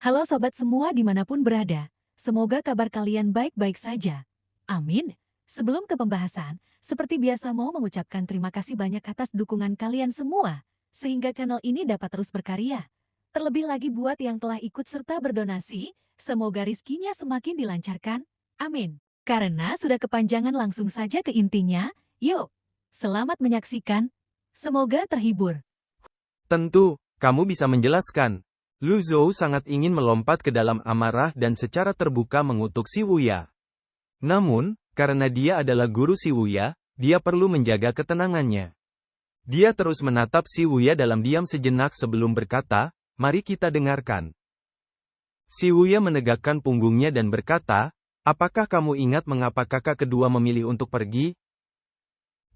Halo sobat semua dimanapun berada, semoga kabar kalian baik-baik saja. Amin. Sebelum ke pembahasan, seperti biasa mau mengucapkan terima kasih banyak atas dukungan kalian semua, sehingga channel ini dapat terus berkarya. Terlebih lagi buat yang telah ikut serta berdonasi, semoga rizkinya semakin dilancarkan. Amin. Karena sudah kepanjangan langsung saja ke intinya, yuk, selamat menyaksikan. Semoga terhibur. Tentu, kamu bisa menjelaskan. Lu Zhou sangat ingin melompat ke dalam amarah dan secara terbuka mengutuk si Wuya. Namun, karena dia adalah guru si Wuya, dia perlu menjaga ketenangannya. Dia terus menatap si Wuya dalam diam sejenak sebelum berkata, "Mari kita dengarkan." Si Wuya menegakkan punggungnya dan berkata, "Apakah kamu ingat mengapa kakak kedua memilih untuk pergi?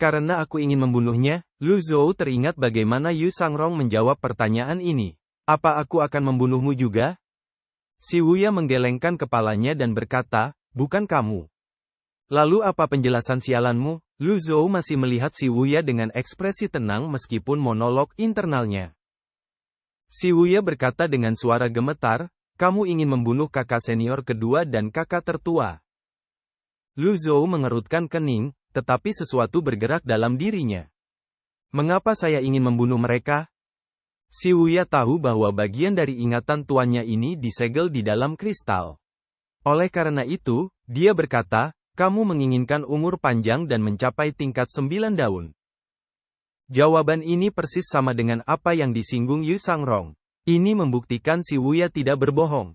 Karena aku ingin membunuhnya." Lu Zhou teringat bagaimana Yu Sangrong menjawab pertanyaan ini. "Apa aku akan membunuhmu juga?" Si Wuya menggelengkan kepalanya dan berkata, "Bukan kamu." "Lalu apa penjelasan sialanmu?" Lu Zhou masih melihat si Wuya dengan ekspresi tenang meskipun monolog internalnya. Si Wuya berkata dengan suara gemetar, "Kamu ingin membunuh kakak senior kedua dan kakak tertua." Lu Zhou mengerutkan kening, tetapi sesuatu bergerak dalam dirinya. "Mengapa saya ingin membunuh mereka?" Si Wuya tahu bahwa bagian dari ingatan tuannya ini disegel di dalam kristal. Oleh karena itu, dia berkata, "Kamu menginginkan umur panjang dan mencapai tingkat 9 daun." Jawaban ini persis sama dengan apa yang disinggung Yu Sangrong. Ini membuktikan si Wuya tidak berbohong.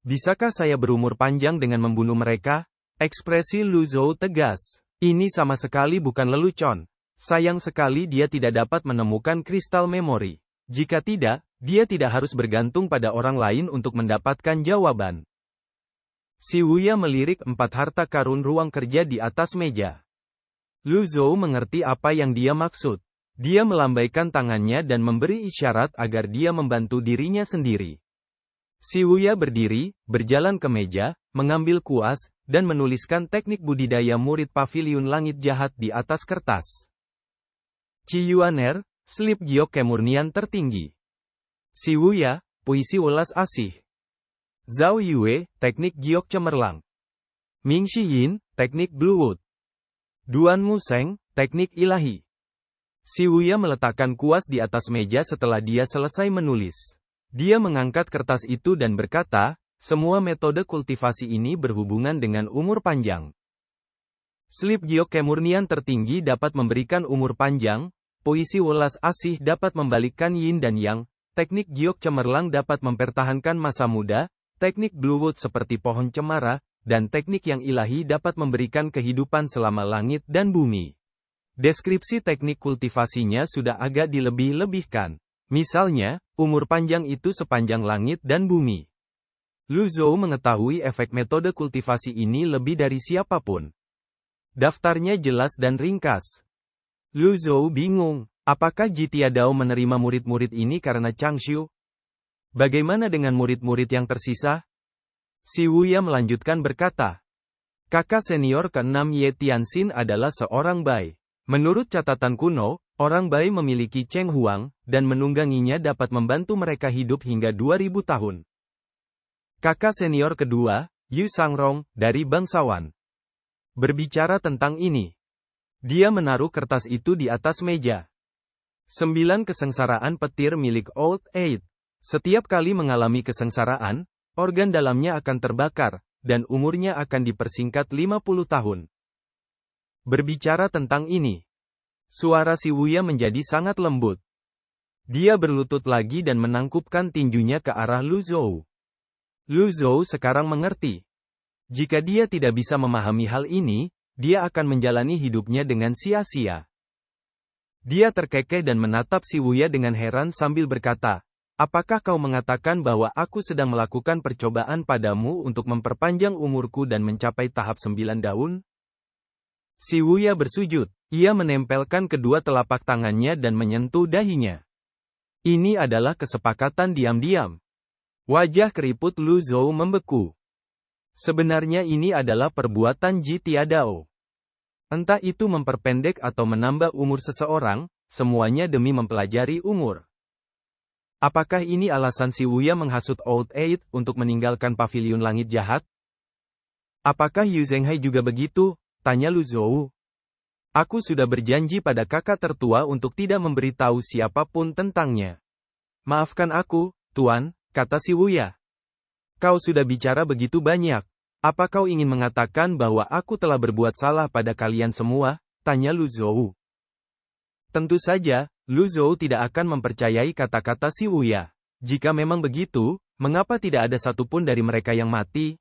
"Bisakah saya berumur panjang dengan membunuh mereka?" Ekspresi Lu Zhou tegas. Ini sama sekali bukan lelucon. Sayang sekali dia tidak dapat menemukan kristal memori. Jika tidak, dia tidak harus bergantung pada orang lain untuk mendapatkan jawaban. Si Wuya melirik 4 harta karun ruang kerja di atas meja. Lu Zhou mengerti apa yang dia maksud. Dia melambaikan tangannya dan memberi isyarat agar dia membantu dirinya sendiri. Si Wuya berdiri, berjalan ke meja, mengambil kuas, dan menuliskan teknik budidaya murid paviliun langit jahat di atas kertas. Ciyuaner, Slip Giok Kemurnian Tertinggi. Si Wuya, Puisi Welas Asih. Zhao Yue, Teknik Giok Cemerlang. Ming Shiyin, Teknik Bluewood. Duan Museng, Teknik Ilahi. Si Wuya meletakkan kuas di atas meja setelah dia selesai menulis. Dia mengangkat kertas itu dan berkata, "Semua metode kultivasi ini berhubungan dengan umur panjang. Slip Giok Kemurnian Tertinggi dapat memberikan umur panjang, Puisi Welas Asih dapat membalikkan yin dan yang, teknik Giok Cemerlang dapat mempertahankan masa muda, teknik Bluewood seperti pohon cemara, dan teknik yang ilahi dapat memberikan kehidupan selama langit dan bumi." Deskripsi teknik kultivasinya sudah agak dilebih-lebihkan. Misalnya, umur panjang itu sepanjang langit dan bumi. Lu Zhou mengetahui efek metode kultivasi ini lebih dari siapapun. Daftarnya jelas dan ringkas. Lu Zhou bingung, apakah Jitia Dao menerima murid-murid ini karena Changshu? Bagaimana dengan murid-murid yang tersisa? Si Wuya melanjutkan berkata, "Kakak senior ke-6 Ye Tianxin adalah seorang bai. Menurut catatan kuno, orang bai memiliki Cheng Huang, dan menungganginya dapat membantu mereka hidup hingga 2000 tahun. Kakak senior kedua, Yu Sangrong, dari bangsawan." Berbicara tentang ini, dia menaruh kertas itu di atas meja. 9 kesengsaraan petir milik Old Eight. Setiap kali mengalami kesengsaraan, organ dalamnya akan terbakar, dan umurnya akan dipersingkat 50 tahun. Berbicara tentang ini, suara si Wuya menjadi sangat lembut. Dia berlutut lagi dan menangkupkan tinjunya ke arah Lu Zhou. Lu Zhou sekarang mengerti. Jika dia tidak bisa memahami hal ini, dia akan menjalani hidupnya dengan sia-sia. Dia terkekeh dan menatap si Wuya dengan heran sambil berkata, "Apakah kau mengatakan bahwa aku sedang melakukan percobaan padamu untuk memperpanjang umurku dan mencapai tahap 9 daun?" Si Wuya bersujud. Ia menempelkan kedua telapak tangannya dan menyentuh dahinya. Ini adalah kesepakatan diam-diam. Wajah keriput Lu Zhou membeku. Sebenarnya ini adalah perbuatan Jitia Dao. Entah itu memperpendek atau menambah umur seseorang, semuanya demi mempelajari umur. Apakah ini alasan si Wuya menghasut Old Eight untuk meninggalkan paviliun langit jahat? Apakah Yu Zhenghai juga begitu? Tanya Lu Zhou. Aku sudah berjanji pada kakak tertua untuk tidak memberitahu siapapun tentangnya. Maafkan aku, Tuan, kata si Wuya. Kau sudah bicara begitu banyak. Apa kau ingin mengatakan bahwa aku telah berbuat salah pada kalian semua? Tanya Lu Zhou. Tentu saja, Lu Zhou tidak akan mempercayai kata-kata si Wuya. Jika memang begitu, mengapa tidak ada satupun dari mereka yang mati?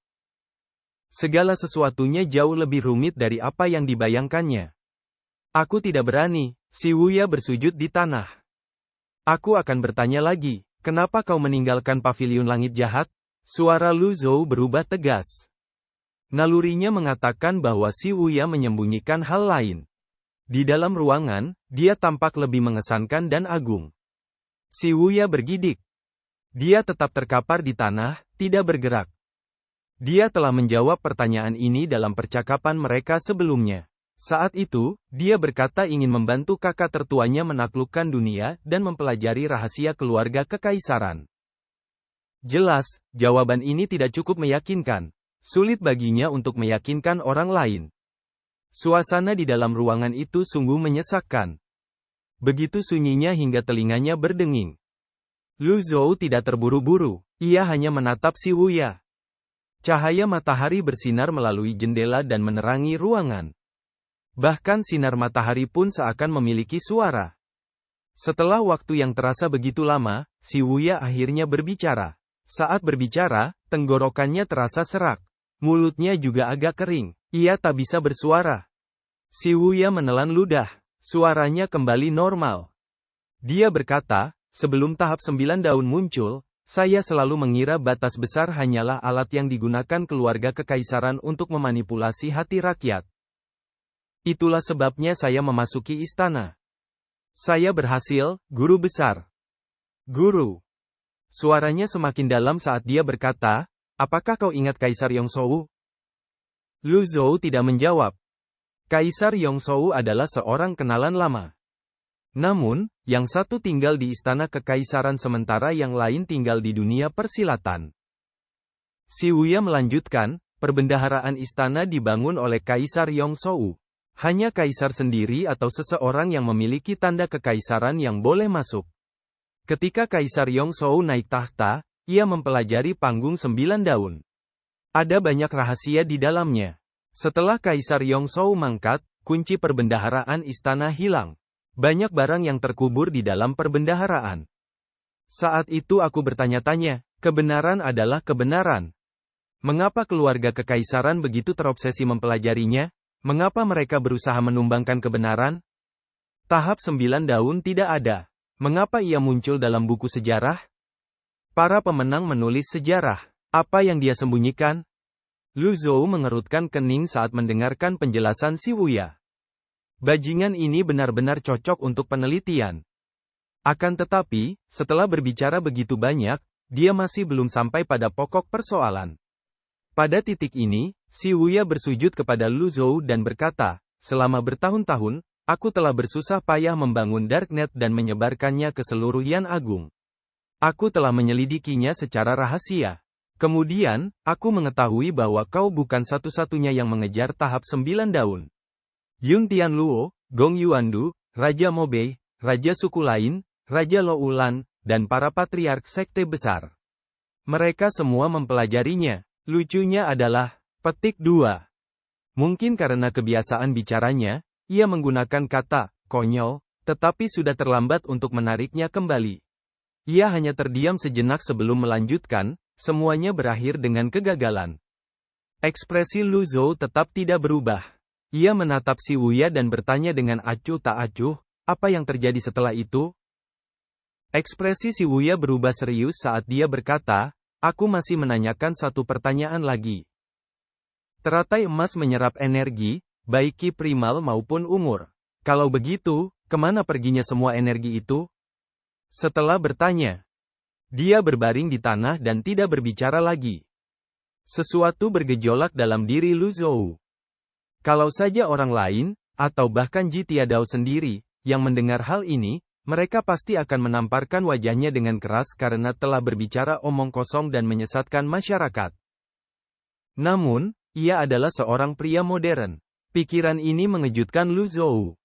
Segala sesuatunya jauh lebih rumit dari apa yang dibayangkannya. Aku tidak berani, si Wuya bersujud di tanah. Aku akan bertanya lagi, kenapa kau meninggalkan paviliun langit jahat? Suara Lu Zhou berubah tegas. Nalurinya mengatakan bahwa si Wuya menyembunyikan hal lain. Di dalam ruangan, dia tampak lebih mengesankan dan agung. Si Wuya bergidik. Dia tetap terkapar di tanah, tidak bergerak. Dia telah menjawab pertanyaan ini dalam percakapan mereka sebelumnya. Saat itu, dia berkata ingin membantu kakak tertuanya menaklukkan dunia dan mempelajari rahasia keluarga kekaisaran. Jelas, jawaban ini tidak cukup meyakinkan. Sulit baginya untuk meyakinkan orang lain. Suasana di dalam ruangan itu sungguh menyesakkan. Begitu sunyinya hingga telinganya berdenging. Lu Zhou tidak terburu-buru, ia hanya menatap si Wuya. Cahaya matahari bersinar melalui jendela dan menerangi ruangan. Bahkan sinar matahari pun seakan memiliki suara. Setelah waktu yang terasa begitu lama, si Wuya akhirnya berbicara. Saat berbicara, tenggorokannya terasa serak. Mulutnya juga agak kering. Ia tak bisa bersuara. Si Wuya menelan ludah. Suaranya kembali normal. Dia berkata, sebelum tahap 9 daun muncul, saya selalu mengira batas besar hanyalah alat yang digunakan keluarga kekaisaran untuk memanipulasi hati rakyat. Itulah sebabnya saya memasuki istana. Saya berhasil, guru besar. Guru. Suaranya semakin dalam saat dia berkata, apakah kau ingat Kaisar Yongzhou? Lu Zhou tidak menjawab. Kaisar Yongzhou adalah seorang kenalan lama. Namun, yang satu tinggal di istana kekaisaran sementara yang lain tinggal di dunia persilatan. Si Wuya melanjutkan, perbendaharaan istana dibangun oleh Kaisar Yongzhou. Hanya kaisar sendiri atau seseorang yang memiliki tanda kekaisaran yang boleh masuk. Ketika Kaisar Yongzhou naik tahta, ia mempelajari panggung 9 daun. Ada banyak rahasia di dalamnya. Setelah Kaisar Yongzhou mangkat, kunci perbendaharaan istana hilang. Banyak barang yang terkubur di dalam perbendaharaan. Saat itu aku bertanya-tanya, kebenaran adalah kebenaran. Mengapa keluarga kekaisaran begitu terobsesi mempelajarinya? Mengapa mereka berusaha menumbangkan kebenaran? Tahap 9 daun tidak ada. Mengapa ia muncul dalam buku sejarah? Para pemenang menulis sejarah. Apa yang dia sembunyikan? Lu Zhou mengerutkan kening saat mendengarkan penjelasan si Wuya. Bajingan ini benar-benar cocok untuk penelitian. Akan tetapi, setelah berbicara begitu banyak, dia masih belum sampai pada pokok persoalan. Pada titik ini, si Wuya bersujud kepada Lu Zhou dan berkata, selama bertahun-tahun, aku telah bersusah payah membangun Darknet dan menyebarkannya ke seluruh Yan Agung. Aku telah menyelidikinya secara rahasia. Kemudian, aku mengetahui bahwa kau bukan satu-satunya yang mengejar tahap 9 daun. Yun Tianluo, Gong Yuandu, Raja Mobei, Raja suku lain, Raja Loulan, dan para patriark sekte besar. Mereka semua mempelajarinya. Lucunya adalah, petik 2. Mungkin karena kebiasaan bicaranya, ia menggunakan kata, konyol, tetapi sudah terlambat untuk menariknya kembali. Ia hanya terdiam sejenak sebelum melanjutkan, semuanya berakhir dengan kegagalan. Ekspresi Lu Zhou tetap tidak berubah. Ia menatap si Wuya dan bertanya dengan acuh tak acuh, apa yang terjadi setelah itu? Ekspresi si Wuya berubah serius saat dia berkata, aku masih menanyakan satu pertanyaan lagi. Teratai emas menyerap energi, baik ki primal maupun umur. Kalau begitu, kemana perginya semua energi itu? Setelah bertanya, dia berbaring di tanah dan tidak berbicara lagi. Sesuatu bergejolak dalam diri Lu Zhou. Kalau saja orang lain, atau bahkan Ji Tiadao sendiri, yang mendengar hal ini, Mereka pasti akan menamparkan wajahnya dengan keras karena telah berbicara omong kosong dan menyesatkan masyarakat. Namun, ia adalah seorang pria modern. Pikiran ini mengejutkan Lu Zhou.